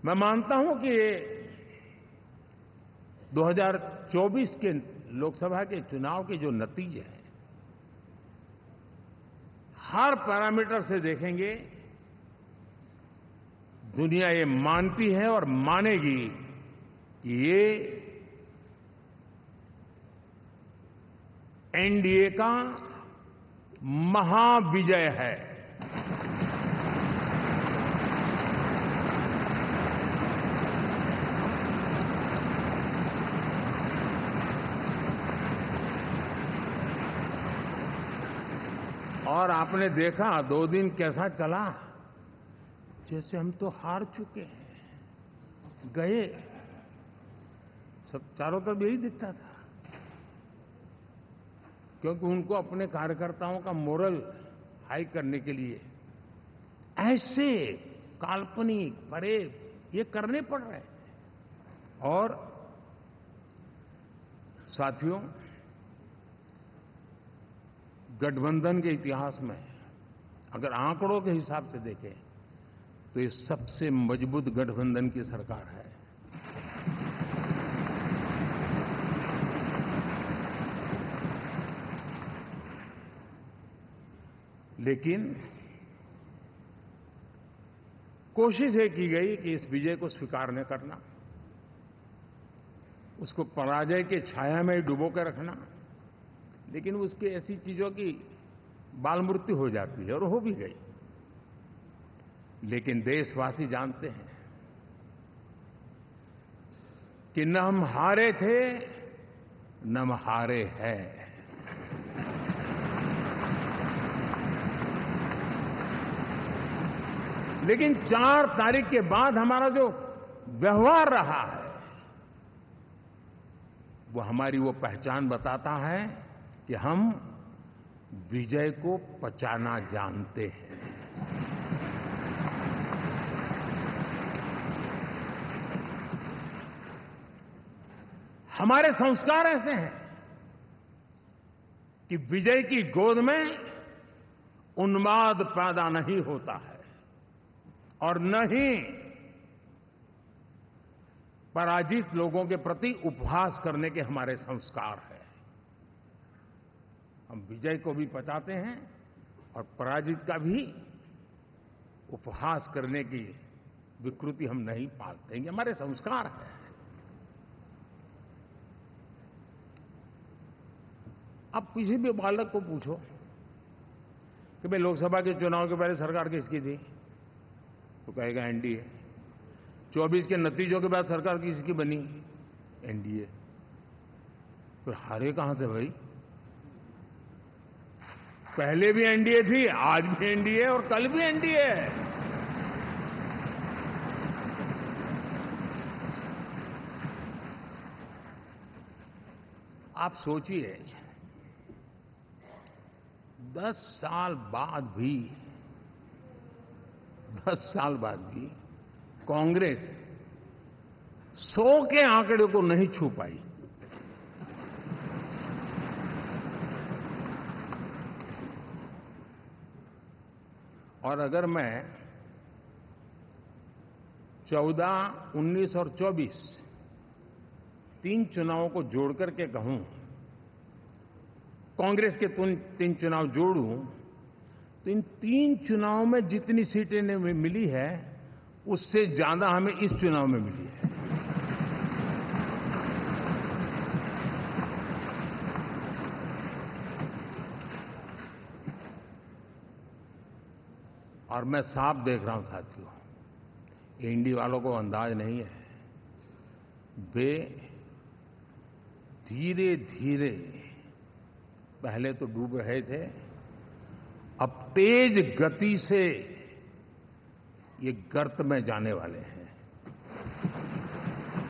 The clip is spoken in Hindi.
मैं मानता हूं कि 2024 के लोकसभा के चुनाव के जो नतीजे हैं, हर पैरामीटर से देखेंगे, दुनिया ये मानती है और मानेगी कि ये एनडीए का महाविजय है। और आपने देखा 2 दिन कैसा चला, जैसे हम तो हार चुके हैं, गए। सब चारों तरफ यही दिखता था, क्योंकि उनको अपने कार्यकर्ताओं का मोरल हाई करने के लिए ऐसे काल्पनिक परेड ये करने पड़ रहे हैं। और साथियों, गठबंधन के इतिहास में अगर आंकड़ों के हिसाब से देखें तो ये सबसे मजबूत गठबंधन की सरकार है। लेकिन कोशिश ये की गई कि इस विजय को स्वीकार न करना, उसको पराजय के छाया में डुबो कर रखना। लेकिन उसकी ऐसी चीजों की बाल मृत्यु हो जाती है, और हो भी गई। लेकिन देशवासी जानते हैं कि न हम हारे थे, न हम हारे हैं। लेकिन 4 तारीख के बाद हमारा जो व्यवहार रहा है, वो हमारी वो पहचान बताता है कि हम विजय को पचाना जानते हैं। हमारे संस्कार ऐसे हैं कि विजय की गोद में उन्माद पैदा नहीं होता है, और न ही पराजित लोगों के प्रति उपहास करने के हमारे संस्कार हैं। हम विजय को भी पचाते हैं और पराजित का भी उपहास करने की विकृति हम नहीं पालते। ये हमारे संस्कार हैं। अब किसी भी बालक को पूछो कि भाई लोकसभा के चुनाव के पहले सरकार किसकी थी, तो कहेगा एनडीए। 24 के नतीजों के बाद सरकार किसकी बनी, एनडीए। फिर हारे कहां से भाई? पहले भी एनडीए थी, आज भी एनडीए, और कल भी एनडीए है। आप सोचिए, 10 साल बाद भी कांग्रेस 100 के आंकड़े को नहीं छू पाई। और अगर मैं 14, 19 और 24 3 चुनावों को जोड़ करके कहूं, कांग्रेस के 3 चुनाव जोड़ूं, तो इन 3 चुनावों में जितनी सीटें मिली है, उससे ज्यादा हमें इस चुनाव में मिली है। और मैं साफ देख रहा हूं साथियों, एनडीए वालों को अंदाज नहीं है। वे धीरे धीरे पहले तो डूब रहे थे, अब तेज गति से ये गर्त में जाने वाले हैं।